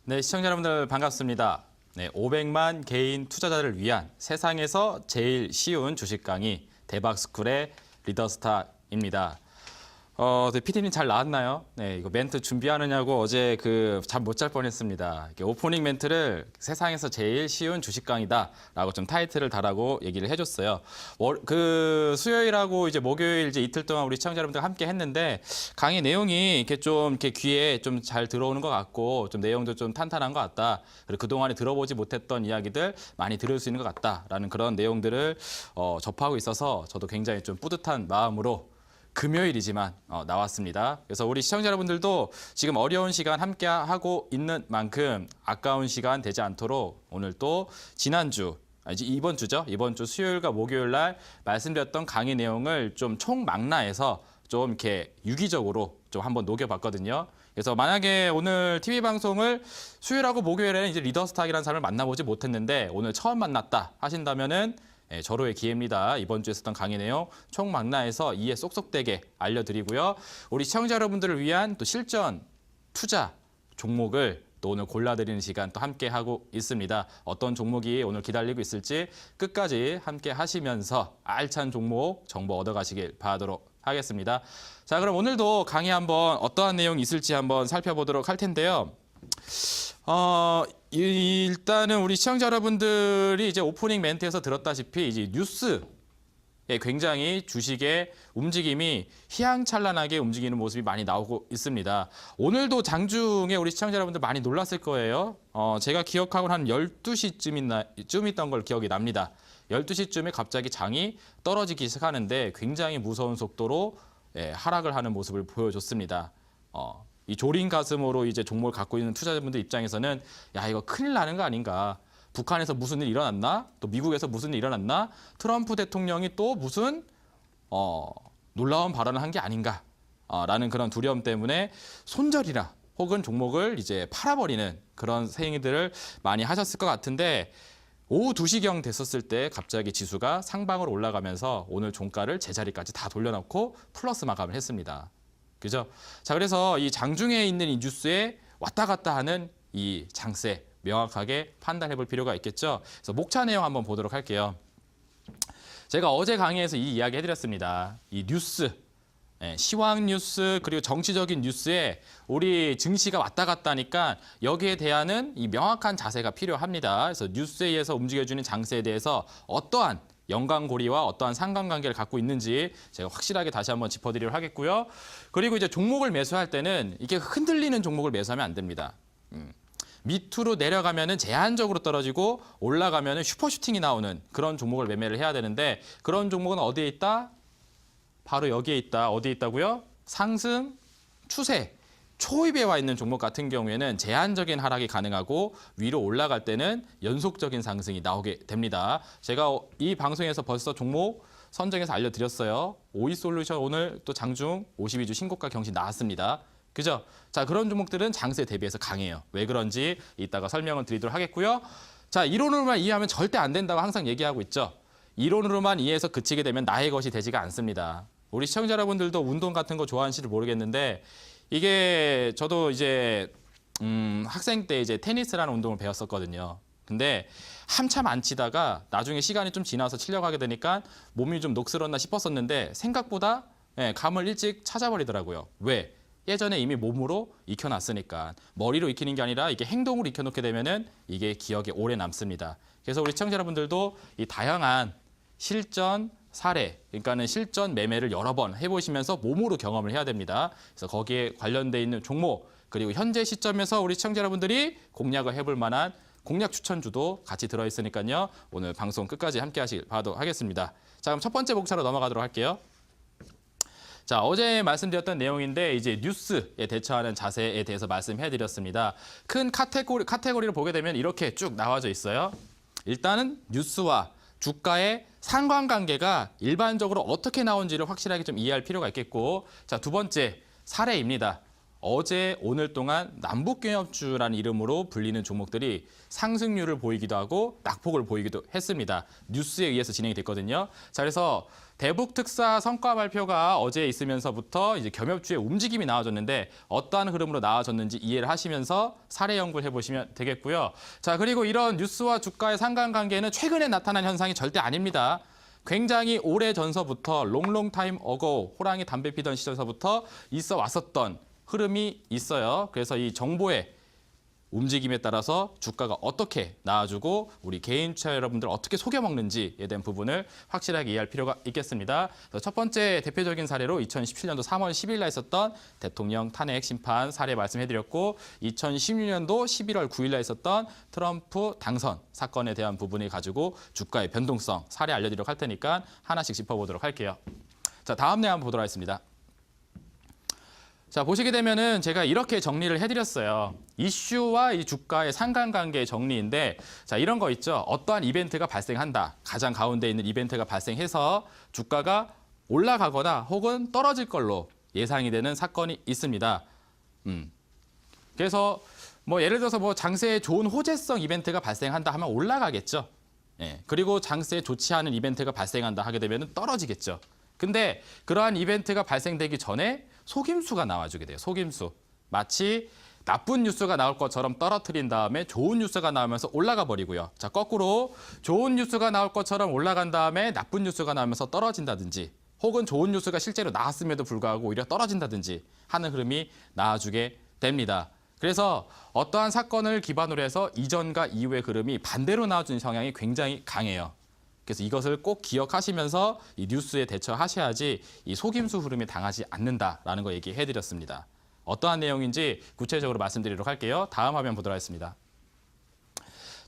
네, 시청자 여러분들 반갑습니다. 네, 500만 개인 투자자를 위한 세상에서 제일 쉬운 주식 강의 대박스쿨의 리더스탁입니다. 네, PD님 잘 나왔나요? 네, 이거 멘트 준비하느냐고 어제 잠 못 잘 뻔했습니다. 오프닝 멘트를 세상에서 제일 쉬운 주식 강의다라고 좀 타이틀을 달라고 얘기를 해줬어요. 수요일하고 이제 목요일 이제 이틀 동안 우리 시청자 여러분들 함께 했는데 강의 내용이 이렇게 귀에 좀 잘 들어오는 것 같고 좀 내용도 좀 탄탄한 것 같다. 그리고 그동안에 들어보지 못했던 이야기들 많이 들을 수 있는 것 같다라는 그런 내용들을 접하고 있어서 저도 굉장히 좀 뿌듯한 마음으로 금요일이지만 나왔습니다. 그래서 우리 시청자 여러분들도 지금 어려운 시간 함께 하고 있는 만큼 아까운 시간 되지 않도록 오늘 또 이번 주죠. 이번 주 수요일과 목요일 날 말씀드렸던 강의 내용을 좀 총망라해서 좀 이렇게 유기적으로 좀 한번 녹여봤거든요. 그래서 만약에 오늘 TV 방송을 수요일하고 목요일에는 이제 리더스탁이라는 사람을 만나보지 못했는데 오늘 처음 만났다 하신다면은 절호의 기회입니다. 이번 주에 있었던 강의 내용 총망라해서 이해 쏙쏙되게 알려드리고요. 우리 시청자 여러분들을 위한 또 실전 투자 종목을 또 오늘 골라드리는 시간 또 함께 하고 있습니다. 어떤 종목이 오늘 기다리고 있을지 끝까지 함께 하시면서 알찬 종목 정보 얻어가시길 바라도록 하겠습니다. 자, 그럼 오늘도 강의 한번 어떠한 내용이 있을지 한번 살펴보도록 할 텐데요. 일단은 우리 시청자 여러분들이 이제 오프닝 멘트에서 들었다시피 이제 뉴스에 굉장히 주식의 움직임이 휘황찬란하게 움직이는 모습이 많이 나오고 있습니다. 오늘도 장중에 우리 시청자 여러분들 많이 놀랐을 거예요. 제가 기억하고는 한 12시쯤 있던 걸 기억이 납니다. 12시쯤에 갑자기 장이 떨어지기 시작하는데 굉장히 무서운 속도로 하락을 하는 모습을 보여줬습니다. 이 조린 가슴으로 이제 종목을 갖고 있는 투자자분들 입장에서는 야, 이거 큰일 나는 거 아닌가. 북한에서 무슨 일 일어났나? 또 미국에서 무슨 일 일어났나? 트럼프 대통령이 또 무슨 놀라운 발언을 한 게 아닌가? 라는 그런 두려움 때문에 손절이나 혹은 종목을 이제 팔아버리는 그런 행위들을 많이 하셨을 것 같은데 오후 2시경 됐었을 때 갑자기 지수가 상방으로 올라가면서 오늘 종가를 제자리까지 다 돌려놓고 플러스 마감을 했습니다. 그죠? 자, 그래서 이 장중에 있는 이 뉴스에 왔다 갔다 하는 이 장세 명확하게 판단해 볼 필요가 있겠죠. 그래서 목차 내용 한번 보도록 할게요. 제가 어제 강의에서 이 이야기 해드렸습니다. 이 뉴스, 시황 뉴스 그리고 정치적인 뉴스에 우리 증시가 왔다 갔다 하니까 여기에 대한 이 명확한 자세가 필요합니다. 그래서 뉴스에 의해서 움직여주는 장세에 대해서 어떠한 연관고리와 어떠한 상관관계를 갖고 있는지 제가 확실하게 다시 한번 짚어드리도록 하겠고요. 그리고 이제 종목을 매수할 때는 이게 흔들리는 종목을 매수하면 안 됩니다. 밑으로 내려가면은 제한적으로 떨어지고 올라가면은 슈퍼슈팅이 나오는 그런 종목을 매매를 해야 되는데 그런 종목은 어디에 있다? 바로 여기에 있다. 어디에 있다고요? 상승 추세. 초입에 와 있는 종목 같은 경우에는 제한적인 하락이 가능하고 위로 올라갈 때는 연속적인 상승이 나오게 됩니다. 제가 이 방송에서 벌써 종목 선정해서 알려드렸어요. 오이솔루션 오늘 또 장중 52주 신고가 경신 나왔습니다. 그죠? 자, 그런 종목들은 장세 대비해서 강해요. 왜 그런지 이따가 설명을 드리도록 하겠고요. 자, 이론으로만 이해하면 절대 안 된다고 항상 얘기하고 있죠. 이론으로만 이해해서 그치게 되면 나의 것이 되지가 않습니다. 우리 시청자 여러분들도 운동 같은 거 좋아하시는지 모르겠는데 이게 저도 이제 학생 때 이제 테니스라는 운동을 배웠었거든요. 근데 한참 안 치다가 나중에 시간이 좀 지나서 치려고 하게 되니까 몸이 좀 녹슬었나 싶었었는데 생각보다 감을 일찍 찾아버리더라고요. 왜? 예전에 이미 몸으로 익혀놨으니까. 머리로 익히는 게 아니라 이게 행동으로 익혀놓게 되면은 이게 기억에 오래 남습니다. 그래서 우리 시청자 여러분들도 이 다양한 실전 사례, 그러니까는 실전 매매를 여러 번 해보시면서 몸으로 경험을 해야 됩니다. 그래서 거기에 관련돼 있는 종목, 그리고 현재 시점에서 우리 시청자 여러분들이 공략을 해볼 만한 공략 추천주도 같이 들어있으니까요. 오늘 방송 끝까지 함께 하도록 하겠습니다. 자, 그럼 첫 번째 목차로 넘어가도록 할게요. 자, 어제 말씀드렸던 내용인데 이제 뉴스에 대처하는 자세에 대해서 말씀해드렸습니다. 큰 카테고리를 보게 되면 이렇게 쭉 나와져 있어요. 일단은 뉴스와 주가의 상관관계가 일반적으로 어떻게 나온지를 확실하게 좀 이해할 필요가 있겠고, 자, 두 번째 사례입니다. 어제 오늘 동안 남북경협주라는 이름으로 불리는 종목들이 상승률을 보이기도 하고 낙폭을 보이기도 했습니다. 뉴스에 의해서 진행이 됐거든요. 자, 그래서 대북 특사 성과 발표가 어제 있으면서부터 이제 겸협주의 움직임이 나와졌는데 어떠한 흐름으로 나와졌는지 이해를 하시면서 사례 연구를 해보시면 되겠고요. 자, 그리고 이런 뉴스와 주가의 상관관계는 최근에 나타난 현상이 절대 아닙니다. 굉장히 오래 전서부터 롱롱 타임 어고 호랑이 담배 피던 시절서부터 있어 왔었던 흐름이 있어요. 그래서 이 정보의 움직임에 따라서 주가가 어떻게 나와주고 우리 개인 투자 여러분들 어떻게 속여먹는지에 대한 부분을 확실하게 이해할 필요가 있겠습니다. 그래서 첫 번째 대표적인 사례로 2017년도 3월 10일 날 있었던 대통령 탄핵 심판 사례 말씀해드렸고 2016년도 11월 9일 날 있었던 트럼프 당선 사건에 대한 부분을 가지고 주가의 변동성 사례 알려드리도록 할 테니까 하나씩 짚어보도록 할게요. 자, 다음 내용 한번 보도록 하겠습니다. 자, 보시게 되면은 제가 이렇게 정리를 해드렸어요. 이슈와 이 주가의 상관관계 정리인데, 자, 이런 거 있죠. 어떠한 이벤트가 발생한다. 가장 가운데 있는 이벤트가 발생해서 주가가 올라가거나 혹은 떨어질 걸로 예상이 되는 사건이 있습니다. 그래서 뭐 예를 들어서 뭐 장세에 좋은 호재성 이벤트가 발생한다 하면 올라가겠죠. 예. 그리고 장세에 좋지 않은 이벤트가 발생한다 하게 되면 떨어지겠죠. 근데 그러한 이벤트가 발생되기 전에 속임수가 나와주게 돼요. 속임수. 마치 나쁜 뉴스가 나올 것처럼 떨어뜨린 다음에 좋은 뉴스가 나오면서 올라가 버리고요. 자, 거꾸로 좋은 뉴스가 나올 것처럼 올라간 다음에 나쁜 뉴스가 나오면서 떨어진다든지 혹은 좋은 뉴스가 실제로 나왔음에도 불구하고 오히려 떨어진다든지 하는 흐름이 나와주게 됩니다. 그래서 어떠한 사건을 기반으로 해서 이전과 이후의 흐름이 반대로 나와주는 성향이 굉장히 강해요. 그래서 이것을 꼭 기억하시면서 이 뉴스에 대처하셔야지 이 속임수 흐름에 당하지 않는다라는 거 얘기해드렸습니다. 어떠한 내용인지 구체적으로 말씀드리도록 할게요. 다음 화면 보도록 하겠습니다.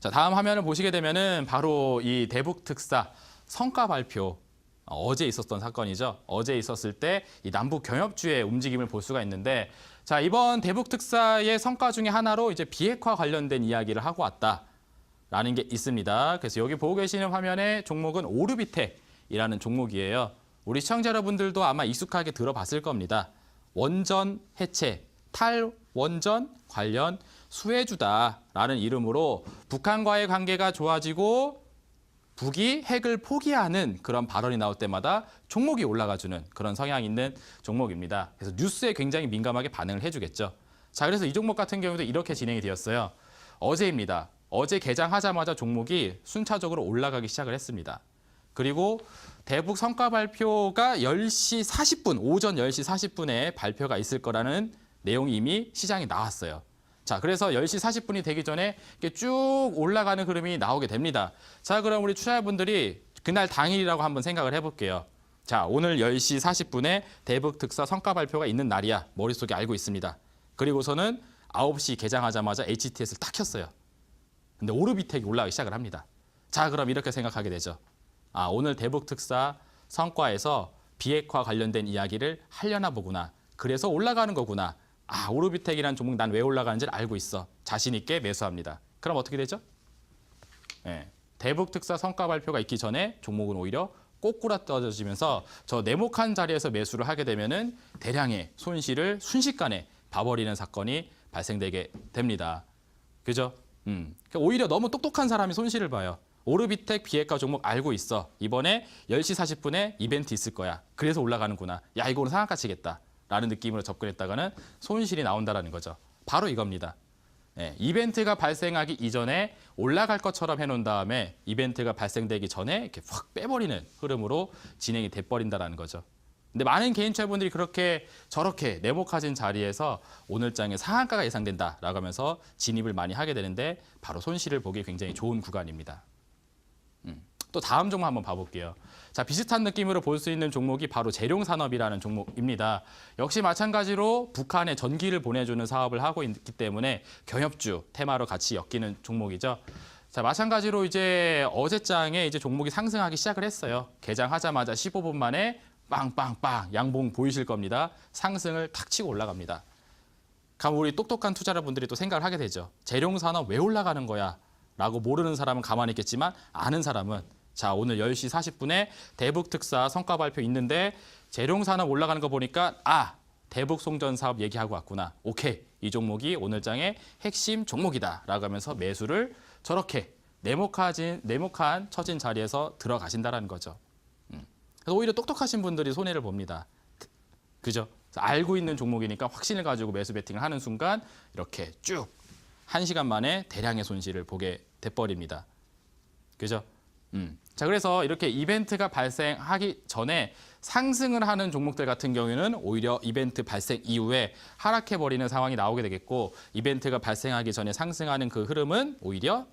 자, 다음 화면을 보시게 되면은 바로 이 대북 특사 성과 발표 어제 있었던 사건이죠. 어제 있었을 때 이 남북 경협주의 움직임을 볼 수가 있는데, 자, 이번 대북 특사의 성과 중에 하나로 이제 비핵화 관련된 이야기를 하고 왔다. 라는 게 있습니다. 그래서 여기 보고 계시는 화면의 종목은 오르비텍이라는 종목이에요. 우리 시청자 여러분들도 아마 익숙하게 들어봤을 겁니다. 원전 해체, 탈원전 관련 수혜주다라는 이름으로 북한과의 관계가 좋아지고 북이 핵을 포기하는 그런 발언이 나올 때마다 종목이 올라가주는 그런 성향이 있는 종목입니다. 그래서 뉴스에 굉장히 민감하게 반응을 해주겠죠. 자, 그래서 이 종목 같은 경우도 이렇게 진행이 되었어요. 어제입니다. 어제 개장하자마자 종목이 순차적으로 올라가기 시작을 했습니다. 그리고 대북 성과 발표가 10시 40분, 오전 10시 40분에 발표가 있을 거라는 내용이 이미 시장에 나왔어요. 자, 그래서 10시 40분이 되기 전에 이렇게 쭉 올라가는 흐름이 나오게 됩니다. 자, 그럼 우리 투자자분들이 그날 당일이라고 한번 생각을 해볼게요. 자, 오늘 10시 40분에 대북 특사 성과 발표가 있는 날이야. 머릿속에 알고 있습니다. 그리고서는 9시 개장하자마자 HTS를 딱 켰어요. 근데 오르비텍이 올라가기 시작을 합니다. 자, 그럼 이렇게 생각하게 되죠. 아, 오늘 대북 특사 성과에서 비핵화 관련된 이야기를 하려나 보구나. 그래서 올라가는 거구나. 아, 오르비텍이라는 종목 난 왜 올라가는지를 알고 있어. 자신 있게 매수합니다. 그럼 어떻게 되죠? 네, 대북 특사 성과 발표가 있기 전에 종목은 오히려 꼬꾸라 떨어지면서 저 네모칸 자리에서 매수를 하게 되면은 대량의 손실을 순식간에 봐버리는 사건이 발생되게 됩니다. 그죠? 오히려 너무 똑똑한 사람이 손실을 봐요. 오르비텍 비핵화 종목 알고 있어. 이번에 10시 40분에 이벤트 있을 거야. 그래서 올라가는구나. 야, 이거는 상한가 치겠다. 라는 느낌으로 접근했다가는 손실이 나온다는 거죠. 바로 이겁니다. 네, 이벤트가 발생하기 이전에 올라갈 것처럼 해놓은 다음에 이벤트가 발생되기 전에 이렇게 확 빼버리는 흐름으로 진행이 돼버린다는 거죠. 근데 많은 개인 투자분들이 그렇게 저렇게 네모카진 자리에서 오늘장에 상한가가 예상된다라고 하면서 진입을 많이 하게 되는데 바로 손실을 보기 굉장히 좋은 구간입니다. 또 다음 종목 한번 봐볼게요. 자, 비슷한 느낌으로 볼 수 있는 종목이 바로 재룡산업이라는 종목입니다. 역시 마찬가지로 북한에 전기를 보내주는 사업을 하고 있기 때문에 경협주 테마로 같이 엮이는 종목이죠. 자, 마찬가지로 이제 어제장에 이제 종목이 상승하기 시작을 했어요. 개장하자마자 15분 만에 빵빵빵 양봉 보이실 겁니다. 상승을 탁 치고 올라갑니다. 그럼 우리 똑똑한 투자자분들이 또 생각을 하게 되죠. 재룡산업 왜 올라가는 거야? 라고 모르는 사람은 가만히 있겠지만 아는 사람은 자, 오늘 10시 40분에 대북 특사 성과 발표 있는데 재룡산업 올라가는 거 보니까 아, 대북 송전 사업 얘기하고 왔구나. 오케이, 이 종목이 오늘장의 핵심 종목이다라고 하면서 매수를 저렇게 네모칸 처진 자리에서 들어가신다라는 거죠. 그래서 오히려 똑똑하신 분들이 손해를 봅니다. 그죠? 알고 있는 종목이니까 확신을 가지고 매수 베팅을 하는 순간 이렇게 쭉 1시간 만에 대량의 손실을 보게 돼버립니다. 그죠? 자, 그래서 이렇게 이벤트가 발생하기 전에 상승을 하는 종목들 같은 경우에는 오히려 이벤트 발생 이후에 하락해버리는 상황이 나오게 되겠고, 이벤트가 발생하기 전에 상승하는 그 흐름은 오히려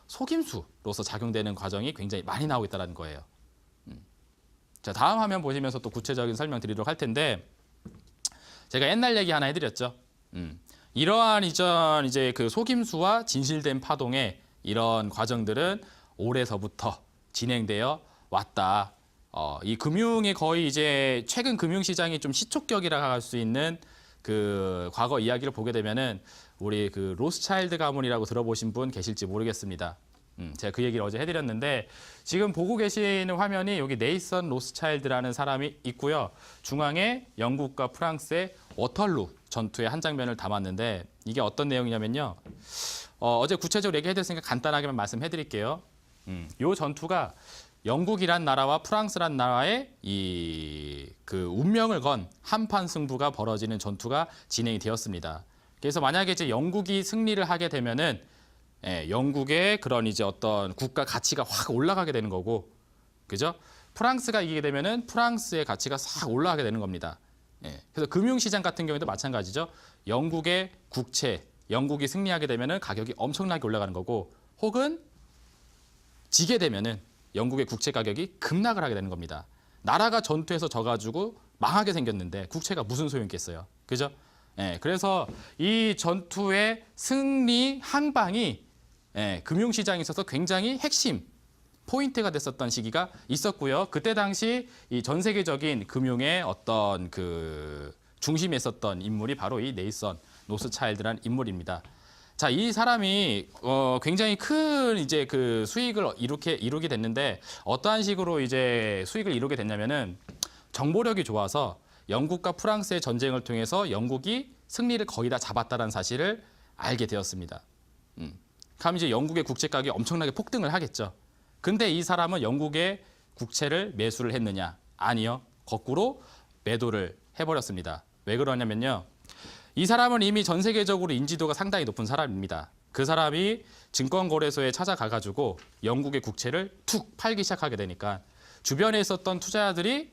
속임수로서 작용되는 과정이 굉장히 많이 나오고 있다는 거예요. 자, 다음 화면 보시면서 또 구체적인 설명 드리도록 할 텐데, 제가 옛날 얘기 하나 해드렸죠. 이러한 이제 그 속임수와 진실된 파동의 이런 과정들은 올해서부터 진행되어 왔다. 이 금융이 거의 이제 최근 금융시장이 좀 시초격이라 할 수 있는 그 과거 이야기를 보게 되면은 우리 그 로스차일드 가문이라고 들어보신 분 계실지 모르겠습니다. 제가 그 얘기를 어제 해드렸는데, 지금 보고 계시는 화면이 여기 네이선 로스차일드라는 사람이 있고요. 중앙에 영국과 프랑스의 워털루 전투의 한 장면을 담았는데, 이게 어떤 내용이냐면요. 어제 구체적으로 얘기해드렸으니까 간단하게만 말씀해드릴게요. 이 전투가 영국이란 나라와 프랑스란 나라의 그 운명을 건 한판 승부가 벌어지는 전투가 진행이 되었습니다. 그래서 만약에 이제 영국이 승리를 하게 되면은 영국의 그런 이제 어떤 국가 가치가 확 올라가게 되는 거고, 그죠? 프랑스가 이기게 되면은 프랑스의 가치가 싹 올라가게 되는 겁니다. 그래서 금융시장 같은 경우에도 마찬가지죠. 영국의 국채, 영국이 승리하게 되면은 가격이 엄청나게 올라가는 거고, 혹은 지게 되면은 영국의 국채 가격이 급락을 하게 되는 겁니다. 나라가 전투에서 져가지고 망하게 생겼는데 국채가 무슨 소용이 있겠어요. 그죠? 그래서 이 전투의 승리 항방이 금융시장에 있어서 굉장히 핵심 포인트가 됐었던 시기가 있었고요. 그때 당시 이 전 세계적인 금융의 어떤 그 중심에 있었던 인물이 바로 이 네이선 노스차일드라는 인물입니다. 자, 이 사람이 굉장히 큰 이제 그 수익을 이루게 됐는데, 어떠한 식으로 이제 수익을 이루게 됐냐면은 정보력이 좋아서 영국과 프랑스의 전쟁을 통해서 영국이 승리를 거의 다 잡았다는 사실을 알게 되었습니다. 그럼 이제 영국의 국채 가격이 엄청나게 폭등을 하겠죠. 근데 이 사람은 영국의 국채를 매수를 했느냐? 아니요. 거꾸로 매도를 해버렸습니다. 왜 그러냐면요. 이 사람은 이미 전 세계적으로 인지도가 상당히 높은 사람입니다. 그 사람이 증권거래소에 찾아가가지고 영국의 국채를 툭 팔기 시작하게 되니까 주변에 있었던 투자자들이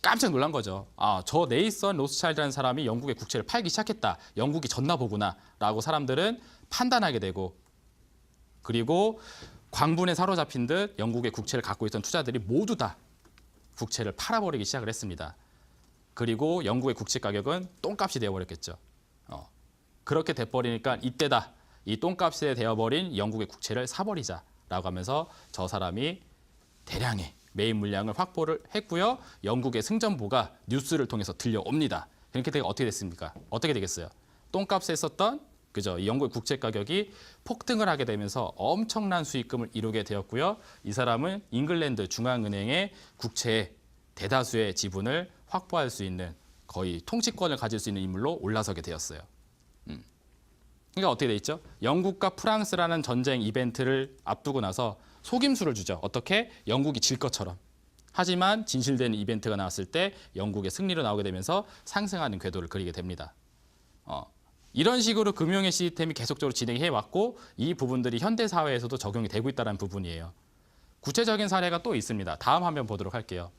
깜짝 놀란 거죠. 아, 저 네이선 로스차일드라는 사람이 영국의 국채를 팔기 시작했다. 영국이 졌나 보구나 라고 사람들은 판단하게 되고, 그리고 광분에 사로잡힌 듯 영국의 국채를 갖고 있던 투자들이 모두 다 국채를 팔아버리기 시작을 했습니다. 그리고 영국의 국채 가격은 똥값이 되어버렸겠죠. 그렇게 돼버리니까 이때다. 이 똥값에 되어버린 영국의 국채를 사버리자라고 하면서 저 사람이 대량의 매입 물량을 확보를 했고요. 영국의 승전보가 뉴스를 통해서 들려옵니다. 그렇게 되면 어떻게 됐습니까? 어떻게 되겠어요? 똥값에 썼던 그죠? 이 영국의 국채 가격이 폭등을 하게 되면서 엄청난 수익금을 이루게 되었고요. 이 사람은 잉글랜드 중앙은행의 국채의 대다수의 지분을 확보할 수 있는, 거의 통치권을 가질 수 있는 인물로 올라서게 되었어요. 그러니까 어떻게 돼 있죠? 영국과 프랑스라는 전쟁 이벤트를 앞두고 나서 속임수를 주죠. 어떻게? 영국이 질 것처럼. 하지만 진실된 이벤트가 나왔을 때 영국의 승리로 나오게 되면서 상승하는 궤도를 그리게 됩니다. 이런 식으로 금융의 시스템이 계속적으로 진행해 왔고, 이 부분들이 현대 사회에서도 적용이 되고 있다는 부분이에요. 구체적인 사례가 또 있습니다. 다음 화면 보도록 할게요.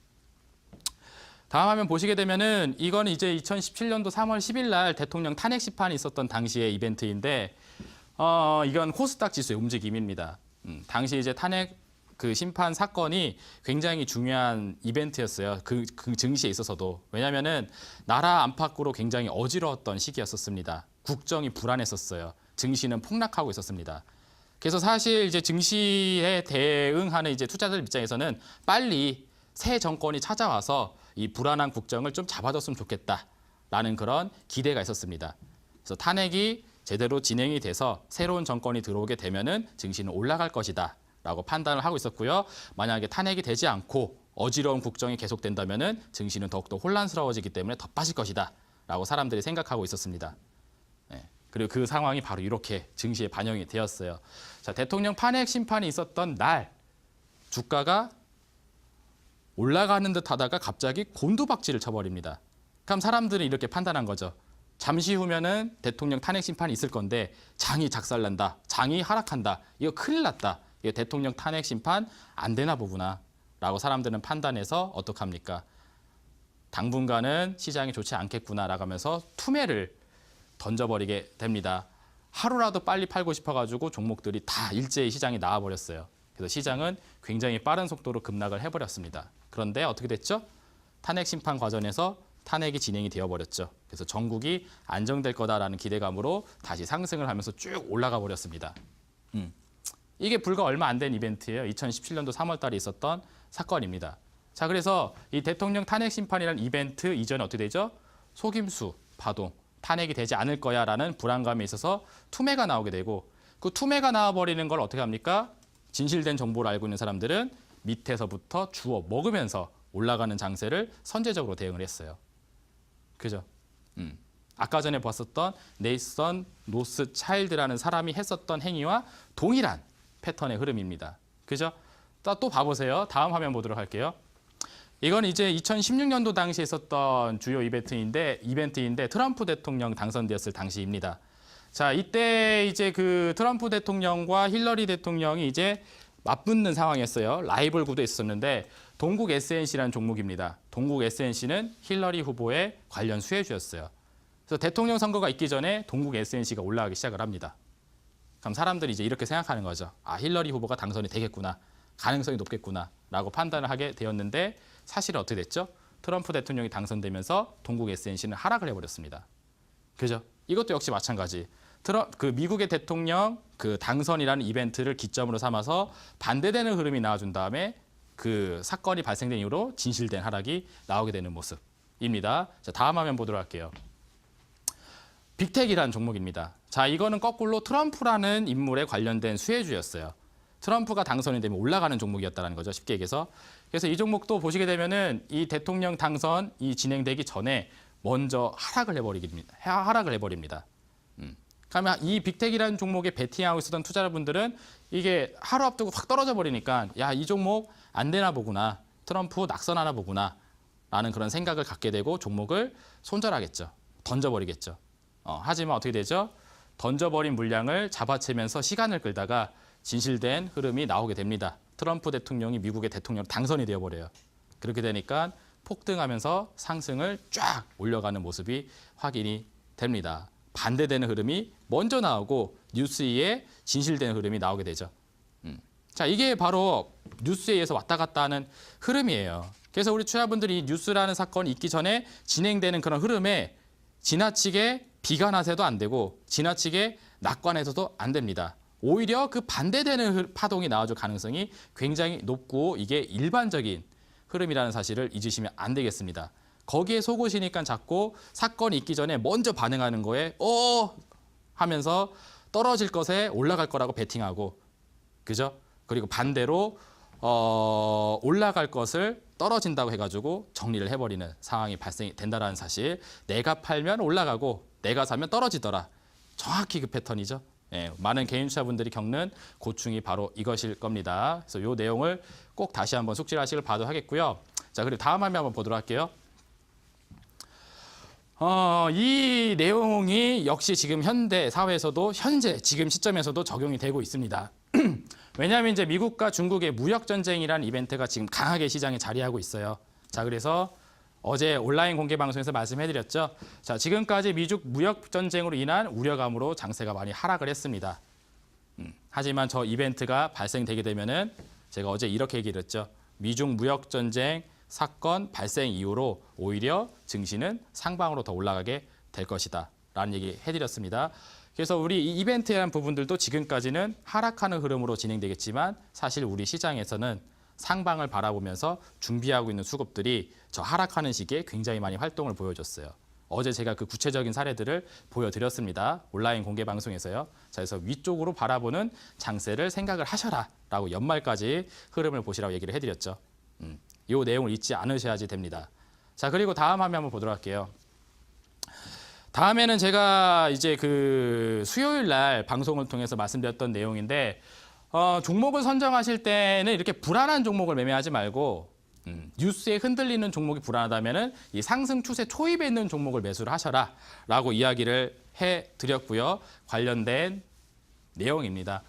다음 화면 보시게 되면은 이건 이제 2017년도 3월 10일 날 대통령 탄핵 심판이 있었던 당시의 이벤트인데, 이건 코스닥 지수의 움직임입니다. 당시 이제 탄핵 그 심판 사건이 굉장히 중요한 이벤트였어요. 그 증시에 있어서도. 왜냐면은 나라 안팎으로 굉장히 어지러웠던 시기였었습니다. 국정이 불안했었어요. 증시는 폭락하고 있었습니다. 그래서 사실 이제 증시에 대응하는 이제 투자자들 입장에서는 빨리 새 정권이 찾아와서 이 불안한 국정을 좀 잡아줬으면 좋겠다라는 그런 기대가 있었습니다. 그래서 탄핵이 제대로 진행이 돼서 새로운 정권이 들어오게 되면은 증시는 올라갈 것이다라고 판단을 하고 있었고요. 만약에 탄핵이 되지 않고 어지러운 국정이 계속된다면은 증시는 더욱더 혼란스러워지기 때문에 더 빠질 것이다 라고 사람들이 생각하고 있었습니다. 네. 그리고 그 상황이 바로 이렇게 증시에 반영이 되었어요. 자, 대통령 탄핵 심판이 있었던 날 주가가 올라가는 듯 하다가 갑자기 곤두박질을 쳐버립니다. 그럼 사람들은 이렇게 판단한 거죠. 잠시 후면은 대통령 탄핵 심판이 있을 건데 장이 작살난다. 장이 하락한다. 이거 큰일 났다. 이거 대통령 탄핵 심판 안 되나 보구나. 라고 사람들은 판단해서 어떡합니까? 당분간은 시장이 좋지 않겠구나라고 하면서 투매를 던져버리게 됩니다. 하루라도 빨리 팔고 싶어가지고 종목들이 다 일제히 시장에 나와버렸어요. 그래서 시장은 굉장히 빠른 속도로 급락을 해버렸습니다. 그런데 어떻게 됐죠? 탄핵 심판 과정에서 탄핵이 진행이 되어버렸죠. 그래서 전국이 안정될 거다라는 기대감으로 다시 상승을 하면서 쭉 올라가 버렸습니다. 이게 불과 얼마 안 된 이벤트예요. 2017년도 3월 달에 있었던 사건입니다. 자, 그래서 이 대통령 탄핵 심판이라는 이벤트 이전에 어떻게 되죠? 속임수, 파동, 탄핵이 되지 않을 거야라는 불안감에 있어서 투매가 나오게 되고 그 투매가 나와버리는 걸 어떻게 합니까? 진실된 정보를 알고 있는 사람들은 밑에서부터 주워 먹으면서 올라가는 장세를 선제적으로 대응을 했어요. 그죠? 아까 전에 봤었던 네이선 노스 차일드라는 사람이 했었던 행위와 동일한 패턴의 흐름입니다. 그죠? 또 봐보세요. 다음 화면 보도록 할게요. 이건 이제 2016년도 당시에 있었던 주요 이벤트인데 트럼프 대통령 당선되었을 당시입니다. 자, 이때 이제 그 트럼프 대통령과 힐러리 대통령이 이제 맞붙는 상황이었어요. 라이벌 구도에 있었는데 동국 SNC라는 종목입니다. 동국 SNC는 힐러리 후보의 관련 수혜주였어요. 그래서 대통령 선거가 있기 전에 동국 SNC가 올라가기 시작을 합니다. 그럼 사람들이 이제 이렇게 생각하는 거죠. 아, 힐러리 후보가 당선이 되겠구나. 가능성이 높겠구나. 라고 판단을 하게 되었는데 사실은 어떻게 됐죠? 트럼프 대통령이 당선되면서 동국 SNC는 하락을 해버렸습니다. 그죠? 이것도 역시 마찬가지. 그 미국의 대통령 그 당선이라는 이벤트를 기점으로 삼아서 반대되는 흐름이 나와준 다음에 그 사건이 발생된 이후로 진실된 하락이 나오게 되는 모습입니다. 자, 다음 화면 보도록 할게요. 빅텍이라는 종목입니다. 자, 이거는 거꾸로 트럼프라는 인물에 관련된 수혜주였어요. 트럼프가 당선이 되면 올라가는 종목이었다는 거죠. 쉽게 얘기해서. 그래서 이 종목도 보시게 되면은 이 대통령 당선이 진행되기 전에 먼저 하락을 해버립니다. 그러면 이 빅텍이라는 종목에 베팅하고 있었던 투자자분들은 이게 하루 앞두고 확 떨어져 버리니까 야, 이 종목 안 되나 보구나. 트럼프 낙선하나 보구나. 라는 그런 생각을 갖게 되고 종목을 손절하겠죠. 던져버리겠죠. 하지만 어떻게 되죠? 던져버린 물량을 잡아채면서 시간을 끌다가 진실된 흐름이 나오게 됩니다. 트럼프 대통령이 미국의 대통령 당선이 되어버려요. 그렇게 되니까 폭등하면서 상승을 쫙 올려가는 모습이 확인이 됩니다. 반대되는 흐름이 먼저 나오고 뉴스에 진실된 흐름이 나오게 되죠. 자, 이게 바로 뉴스에 의해서 왔다 갔다 하는 흐름이에요. 그래서 우리 투자분들이 이 뉴스라는 사건이 있기 전에 진행되는 그런 흐름에 지나치게 비관하세도 안 되고 지나치게 낙관해서도 안 됩니다. 오히려 그 반대되는 파동이 나와줄 가능성이 굉장히 높고 이게 일반적인 흐름이라는 사실을 잊으시면 안 되겠습니다. 거기에 속으시니까 자꾸 사건이 있기 전에 먼저 반응하는 거에 하면서 떨어질 것에 올라갈 거라고 베팅하고 그죠? 그리고 반대로 올라갈 것을 떨어진다고 해가지고 정리를 해버리는 상황이 발생이 된다는 사실. 내가 팔면 올라가고 내가 사면 떨어지더라. 정확히 그 패턴이죠. 예, 많은 개인 투자분들이 겪는 고충이 바로 이것일 겁니다. 그래서 이 내용을 꼭 다시 한번 숙지하시길 바도 하겠고요. 자, 그리고 다음 화면 한번 보도록 할게요. 이 내용이 역시 지금 현대 사회에서도 현재 지금 시점에서도 적용이 되고 있습니다. 왜냐하면 이제 미국과 중국의 무역 전쟁이라는 이벤트가 지금 강하게 시장에 자리하고 있어요. 자, 그래서 어제 온라인 공개 방송에서 말씀해드렸죠. 자, 지금까지 미중 무역 전쟁으로 인한 우려감으로 장세가 많이 하락을 했습니다. 하지만 저 이벤트가 발생되게 되면은 제가 어제 이렇게 얘기를 했죠. 미중 무역 전쟁 사건 발생 이후로 오히려 증시는 상방으로 더 올라가게 될 것이다 라는 얘기 해드렸습니다. 그래서 우리 이 이벤트에 대한 부분들도 지금까지는 하락하는 흐름으로 진행되겠지만 사실 우리 시장에서는 상방을 바라보면서 준비하고 있는 수급들이 저 하락하는 시기에 굉장히 많이 활동을 보여줬어요. 어제 제가 그 구체적인 사례들을 보여드렸습니다. 온라인 공개 방송에서요. 자, 그래서 위쪽으로 바라보는 장세를 생각을 하셔라 라고 연말까지 흐름을 보시라고 얘기를 해드렸죠. 이 내용을 잊지 않으셔야지 됩니다. 자, 그리고 다음 화면 한번 보도록 할게요. 다음에는 제가 이제 그 수요일 날 방송을 통해서 말씀드렸던 내용인데 종목을 선정하실 때는 이렇게 불안한 종목을 매매하지 말고 뉴스에 흔들리는 종목이 불안하다면은 이 상승 추세 초입에 있는 종목을 매수를 하셔라라고 이야기를 해드렸고요. 관련된 내용입니다.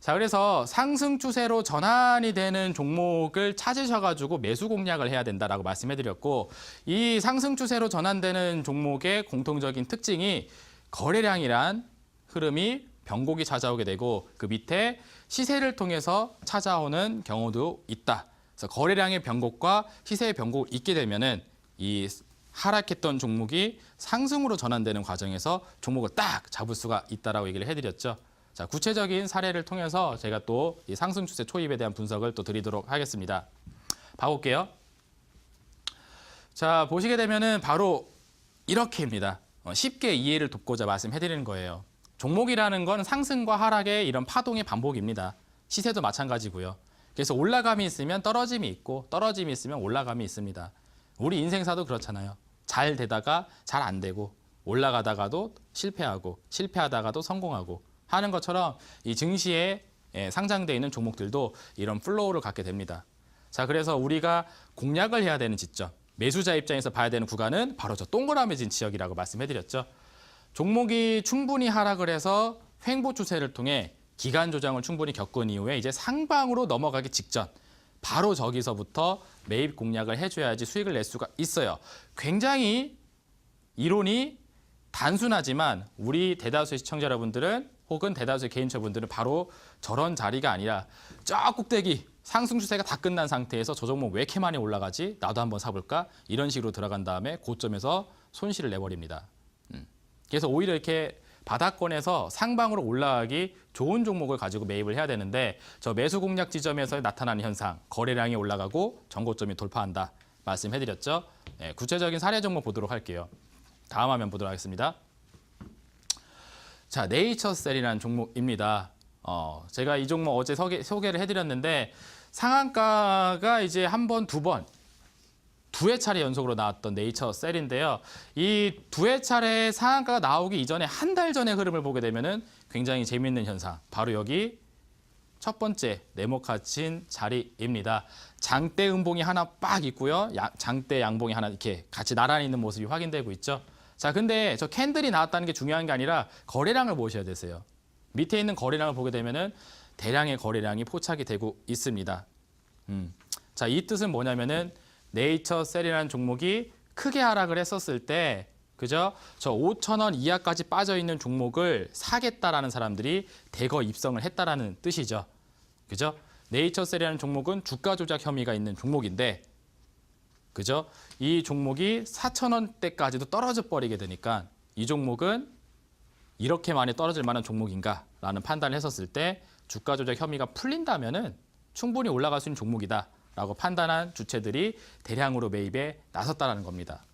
자, 그래서 상승 추세로 전환이 되는 종목을 찾으셔가지고 매수 공략을 해야 된다라고 말씀해드렸고, 이 상승 추세로 전환되는 종목의 공통적인 특징이 거래량이란 흐름이 변곡이 찾아오게 되고 그 밑에 시세를 통해서 찾아오는 경우도 있다. 그래서 거래량의 변곡과 시세의 변곡이 있게 되면은 이 하락했던 종목이 상승으로 전환되는 과정에서 종목을 딱 잡을 수가 있다라고 얘기를 해드렸죠. 자, 구체적인 사례를 통해서 제가 또 이 상승 추세 초입에 대한 분석을 또 드리도록 하겠습니다. 봐볼게요. 자, 보시게 되면은 바로 이렇게입니다. 쉽게 이해를 돕고자 말씀해드리는 거예요. 종목이라는 건 상승과 하락의 이런 파동의 반복입니다. 시세도 마찬가지고요. 그래서 올라감이 있으면 떨어짐이 있고 떨어짐이 있으면 올라감이 있습니다. 우리 인생사도 그렇잖아요. 잘 되다가 잘 안 되고 올라가다가도 실패하고 실패하다가도 성공하고 하는 것처럼 이 증시에 상장되어 있는 종목들도 이런 플로우를 갖게 됩니다. 자, 그래서 우리가 공략을 해야 되는 지점, 매수자 입장에서 봐야 되는 구간은 바로 저 동그라미진 지역이라고 말씀해드렸죠. 종목이 충분히 하락을 해서 횡보 추세를 통해 기간 조정을 충분히 겪은 이후에 이제 상방으로 넘어가기 직전, 바로 저기서부터 매입 공략을 해줘야지 수익을 낼 수가 있어요. 굉장히 이론이 단순하지만 우리 대다수의 시청자 여러분들은 혹은 대다수의 개인처분들은 바로 저런 자리가 아니라 저 꼭대기 상승 추세가 다 끝난 상태에서 저 종목 왜 이렇게 많이 올라가지? 나도 한번 사볼까? 이런 식으로 들어간 다음에 고점에서 손실을 내버립니다. 그래서 오히려 이렇게 바닥권에서 상방으로 올라가기 좋은 종목을 가지고 매입을 해야 되는데 저 매수 공략 지점에서 나타나는 현상, 거래량이 올라가고 전고점이 돌파한다 말씀해드렸죠. 구체적인 사례 종목 보도록 할게요. 다음 화면 보도록 하겠습니다. 자, 네이처셀이라는 종목입니다. 제가 이 종목 어제 소개를 해드렸는데 상한가가 이제 한 번, 두 회 차례 연속으로 나왔던 네이처셀인데요. 이 두 회 차례 상한가가 나오기 이전에 한 달 전의 흐름을 보게 되면은 굉장히 재미있는 현상. 바로 여기 첫 번째 네모카친 자리입니다. 장대 음봉이 하나 빡 있고요. 장대 양봉이 하나 이렇게 같이 나란히 있는 모습이 확인되고 있죠. 자, 근데 저 캔들이 나왔다는 게 중요한 게 아니라 거래량을 보셔야 되세요. 밑에 있는 거래량을 보게 되면은 대량의 거래량이 포착이 되고 있습니다. 자, 이 뜻은 뭐냐면은 네이처셀이라는 종목이 크게 하락을 했었을 때, 그죠? 저 5,000원 이하까지 빠져 있는 종목을 사겠다라는 사람들이 대거 입성을 했다라는 뜻이죠. 그죠? 네이처셀이라는 종목은 주가 조작 혐의가 있는 종목인데, 그죠? 이 종목이 4,000원대까지도 떨어져 버리게 되니까 이 종목은 이렇게 많이 떨어질 만한 종목인가라는 판단을 했었을 때 주가 조작 혐의가 풀린다면은 충분히 올라갈 수 있는 종목이다라고 판단한 주체들이 대량으로 매입에 나섰다라는 겁니다.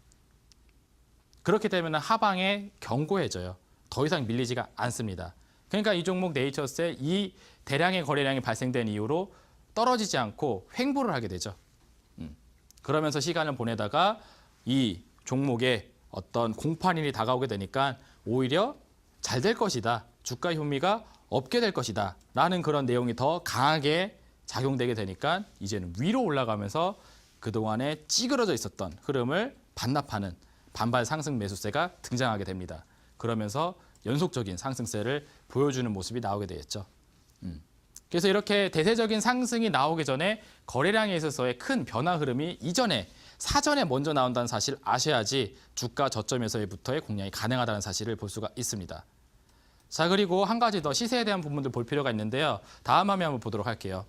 그렇게 되면 하방에 견고해져요. 더 이상 밀리지가 않습니다. 그러니까 이 종목 네이처셀 이 대량의 거래량이 발생된 이후로 떨어지지 않고 횡보를 하게 되죠. 그러면서 시간을 보내다가 이 종목에 어떤 공판일이 다가오게 되니까 오히려 잘 될 것이다. 주가 혐의가 없게 될 것이다. 라는 그런 내용이 더 강하게 작용되게 되니까 이제는 위로 올라가면서 그동안에 찌그러져 있었던 흐름을 반납하는 반발 상승 매수세가 등장하게 됩니다. 그러면서 연속적인 상승세를 보여주는 모습이 나오게 되겠죠. 그래서 이렇게 대세적인 상승이 나오기 전에 거래량에 있어서의 큰 변화 흐름이 이전에 사전에 먼저 나온다는 사실을 아셔야지 주가 저점에서부터의 공략이 가능하다는 사실을 볼 수가 있습니다. 자, 그리고 한 가지 더 시세에 대한 부분들 볼 필요가 있는데요. 다음 화면 한번 보도록 할게요.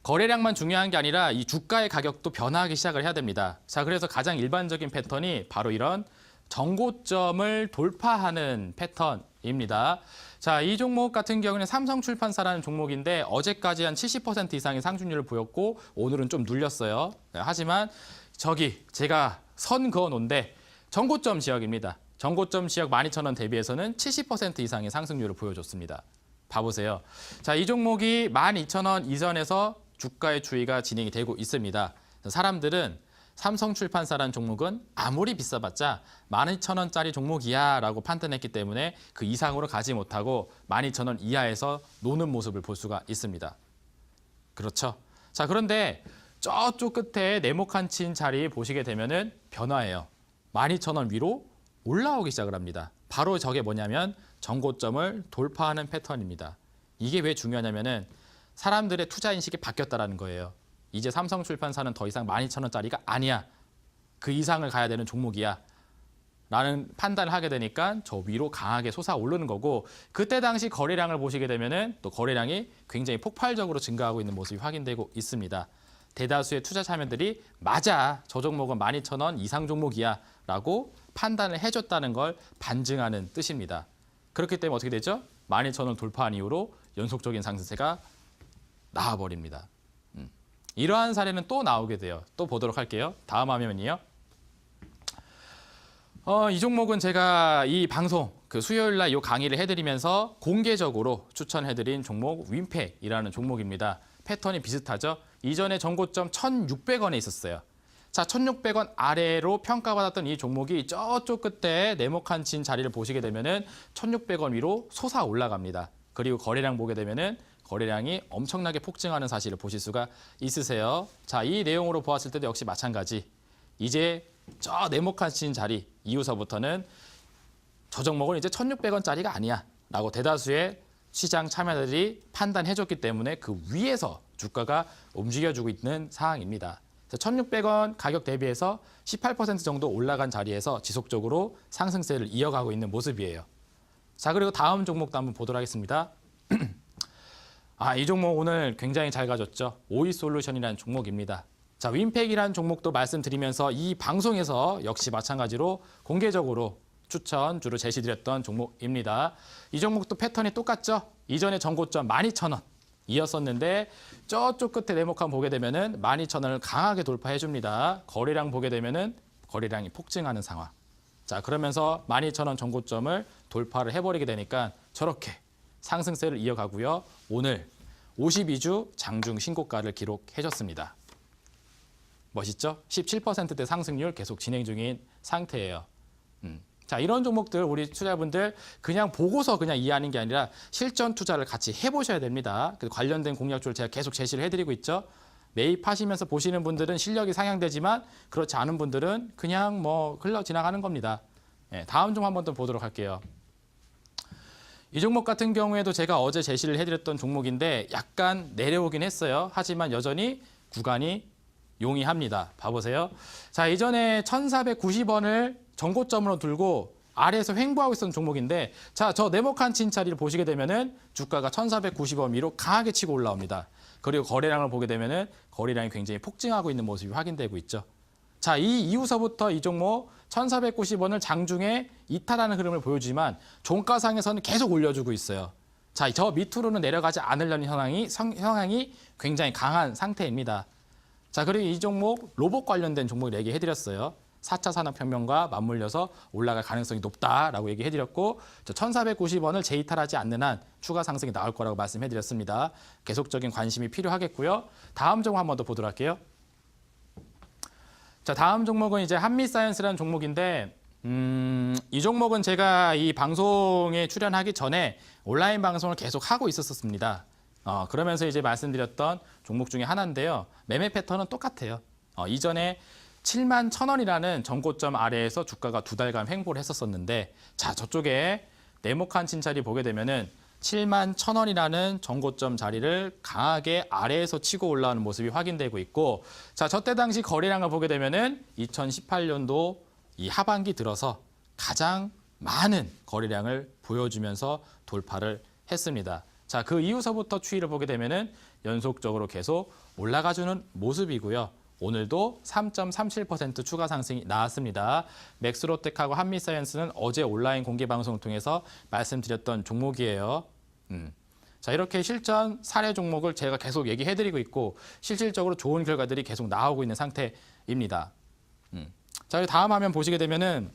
거래량만 중요한 게 아니라 이 주가의 가격도 변화하기 시작을 해야 됩니다. 자, 그래서 가장 일반적인 패턴이 바로 이런 전고점을 돌파하는 패턴입니다. 자, 이 종목 같은 경우는 삼성출판사라는 종목인데 어제까지 한 70% 이상의 상승률을 보였고 오늘은 좀 눌렸어요. 하지만 저기 제가 선 그어놓은데 전고점 지역입니다. 전고점 지역 12,000원 대비해서는 70% 이상의 상승률을 보여줬습니다. 봐보세요. 자, 이 종목이 12,000원 이전에서 주가의 추이가 진행이 되고 있습니다. 사람들은 삼성출판사라는 종목은 아무리 비싸봤자 12,000원짜리 종목이야 라고 판단했기 때문에 그 이상으로 가지 못하고 12,000원 이하에서 노는 모습을 볼 수가 있습니다. 그렇죠. 자, 그런데 저쪽 끝에 네모칸 친 자리 보시게 되면은 변화예요. 12,000원 위로 올라오기 시작을 합니다. 바로 저게 뭐냐면 전고점을 돌파하는 패턴입니다. 이게 왜 중요하냐면은 사람들의 투자 인식이 바뀌었다라는 거예요. 이제 삼성출판사는 더 이상 12,000원짜리가 아니야. 그 이상을 가야 되는 종목이야. 라는 판단을 하게 되니까 저 위로 강하게 솟아오르는 거고, 그때 당시 거래량을 보시게 되면은 또 거래량이 굉장히 폭발적으로 증가하고 있는 모습이 확인되고 있습니다. 대다수의 투자 참여들이 맞아, 저 종목은 12,000원 이상 종목이야 라고 판단을 해줬다는 걸 반증하는 뜻입니다. 그렇기 때문에 어떻게 되죠? 12,000원을 돌파한 이후로 연속적인 상승세가 나와버립니다. 이러한 사례는 또 나오게 돼요. 또 보도록 할게요. 다음 화면이요. 이 종목은 제가 이 방송 수요일 날 이 강의를 해드리면서 공개적으로 추천해드린 종목 윈팩이라는 종목입니다. 패턴이 비슷하죠. 이전에 전고점 1,600원에 있었어요. 자, 1,600원 아래로 평가받았던 이 종목이 저쪽 끝에 네모칸 친 자리를 보시게 되면은 1,600원 위로 솟아 올라갑니다. 그리고 거래량 보게 되면은 거래량이 엄청나게 폭증하는 사실을 보실 수가 있으세요. 자, 이 내용으로 보았을 때도 역시 마찬가지. 이제 저 네모칸 친 자리 이후서부터는 저 종목은 이제 1,600원짜리가 아니야 라고 대다수의 시장 참여자들이 판단해줬기 때문에 그 위에서 주가가 움직여주고 있는 상황입니다. 1,600원 가격 대비해서 18% 정도 올라간 자리에서 지속적으로 상승세를 이어가고 있는 모습이에요. 자, 그리고 다음 종목도 한번 보도록 하겠습니다. 이 종목 오늘 굉장히 잘 가졌죠. 오이솔루션이라는 종목입니다. 자, 윈팩이라는 종목도 말씀드리면서 이 방송에서 역시 마찬가지로 공개적으로 추천주로 제시드렸던 종목입니다. 이 종목도 패턴이 똑같죠. 이전에 전고점 12,000원 이었었는데 저쪽 끝에 네모칸 보게 되면은 12,000원을 강하게 돌파해 줍니다. 거래량 보게 되면은 거래량이 폭증하는 상황. 자, 그러면서 12,000원 전고점을 돌파를 해버리게 되니까 저렇게 상승세를 이어가고요. 오늘 52주 장중 신고가를 기록해줬습니다. 멋있죠? 17%대 상승률 계속 진행 중인 상태예요. 자, 이런 종목들 우리 투자자분들 그냥 보고서 그냥 이해하는 게 아니라 실전 투자를 같이 해보셔야 됩니다. 그래서 관련된 공략주를 제가 계속 제시를 해드리고 있죠. 매입하시면서 보시는 분들은 실력이 상향되지만 그렇지 않은 분들은 그냥 뭐 흘러 지나가는 겁니다. 다음 종 한번 더 보도록 할게요. 이 종목 같은 경우에도 제가 어제 제시를 해드렸던 종목인데 약간 내려오긴 했어요. 하지만 여전히 구간이 용이합니다. 봐보세요. 자, 이전에 1,490원을 전고점으로 들고 아래에서 횡보하고 있었던 종목인데, 자, 저 네모칸 친 자리를 보시게 되면은 주가가 1,490원 위로 강하게 치고 올라옵니다. 그리고 거래량을 보게 되면은 거래량이 굉장히 폭증하고 있는 모습이 확인되고 있죠. 자, 이 이후서부터 이 종목 1,490원을 장중에 이탈하는 흐름을 보여주지만 종가상에서는 계속 올려주고 있어요. 자, 저 밑으로는 내려가지 않으려는 성향이 굉장히 강한 상태입니다. 자, 그리고 이 종목 로봇 관련된 종목을 얘기해드렸어요. 4차 산업혁명과 맞물려서 올라갈 가능성이 높다라고 얘기해드렸고 1,490원을 재이탈하지 않는 한 추가 상승이 나올 거라고 말씀해드렸습니다. 계속적인 관심이 필요하겠고요. 다음 종목 한 번 더 보도록 할게요. 자, 다음 종목은 이제 한미사이언스라는 종목인데 이 종목은 제가 이 방송에 출연하기 전에 온라인 방송을 계속 하고 있었습니다. 그러면서 이제 말씀드렸던 종목 중에 하나인데요. 매매 패턴은 똑같아요. 이전에 71,000원이라는 전고점 아래에서 주가가 2달간 횡보를 했었었는데, 자, 저쪽에 네모칸 친 자리 보게 되면은 71,000원이라는 전고점 자리를 강하게 아래에서 치고 올라오는 모습이 확인되고 있고, 자, 저때 당시 거래량을 보게 되면은 2018년도 이 하반기 들어서 가장 많은 거래량을 보여주면서 돌파를 했습니다. 자, 그 이후서부터 추이를 보게 되면은 연속적으로 계속 올라가주는 모습이고요. 오늘도 3.37% 추가 상승이 나왔습니다. 맥스로텍하고 한미사이언스는 어제 온라인 공개 방송을 통해서 말씀드렸던 종목이에요. 자, 이렇게 실전 사례 종목을 제가 계속 얘기해드리고 있고 실질적으로 좋은 결과들이 계속 나오고 있는 상태입니다. 자, 다음 화면 보시게 되면은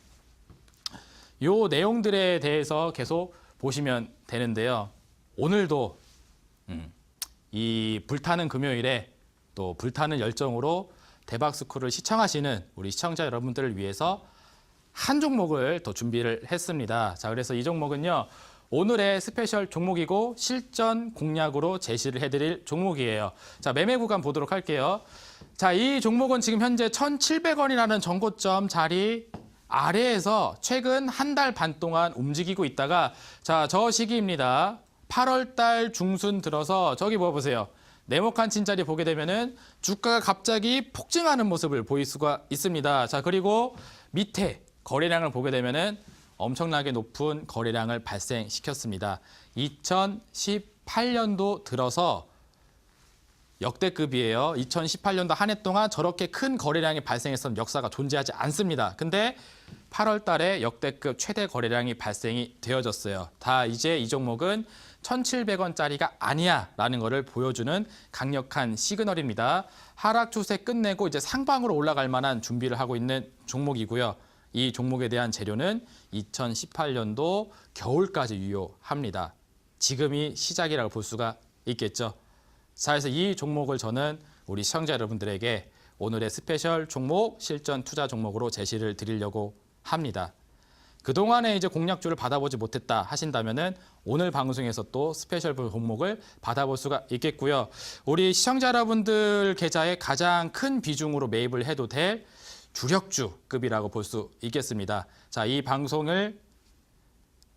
요 내용들에 대해서 계속 보시면 되는데요. 오늘도 이 불타는 금요일에 또 불타는 열정으로 대박스쿨을 시청하시는 우리 시청자 여러분들을 위해서 한 종목을 더 준비를 했습니다. 자, 그래서 이 종목은요. 오늘의 스페셜 종목이고 실전 공략으로 제시를 해드릴 종목이에요. 자, 매매 구간 보도록 할게요. 자, 이 종목은 지금 현재 1,700원이라는 정고점 자리 아래에서 최근 한 달 반 동안 움직이고 있다가 자, 저 시기입니다. 8월 달 중순 들어서 저기 보세요. 네모칸 찐자리 보게 되면은 주가가 갑자기 폭증하는 모습을 보일 수가 있습니다. 자, 그리고 밑에 거래량을 보게 되면은 엄청나게 높은 거래량을 발생시켰습니다. 2018년도 들어서 역대급이에요. 2018년도 한 해 동안 저렇게 큰 거래량이 발생했던 역사가 존재하지 않습니다. 근데 8월 달에 역대급 최대 거래량이 발생이 되어졌어요. 다 이제 이 종목은 1,700원짜리가 아니야 라는 것을 보여주는 강력한 시그널입니다. 하락 추세 끝내고 이제 상방으로 올라갈 만한 준비를 하고 있는 종목이고요. 이 종목에 대한 재료는 2018년도 겨울까지 유효합니다. 지금이 시작이라고 볼 수가 있겠죠. 자, 그래서 이 종목을 저는 우리 시청자 여러분들에게 오늘의 스페셜 종목, 실전 투자 종목으로 제시를 드리려고 합니다. 그동안에 이제 공략주를 받아보지 못했다 하신다면은 오늘 방송에서 또 스페셜 종목을 받아볼 수가 있겠고요. 우리 시청자 여러분들 계좌에 가장 큰 비중으로 매입을 해도 될 주력주급이라고 볼 수 있겠습니다. 자, 이 방송을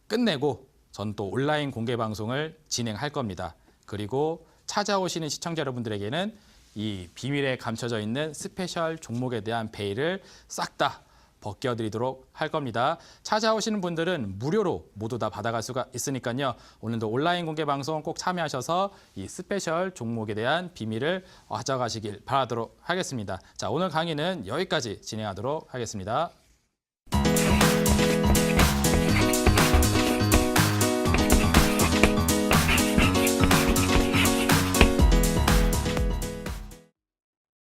끝내고 전 또 온라인 공개 방송을 진행할 겁니다. 그리고 찾아오시는 시청자 여러분들에게는 이 비밀에 감춰져 있는 스페셜 종목에 대한 베일을 싹 다 벗겨드리도록 할 겁니다. 찾아오시는 분들은 무료로 모두 다 받아갈 수가 있으니까요. 오늘도 온라인 공개 방송 꼭 참여하셔서 이 스페셜 종목에 대한 비밀을 가져가시길 바라도록 하겠습니다. 자, 오늘 강의는 여기까지 진행하도록 하겠습니다.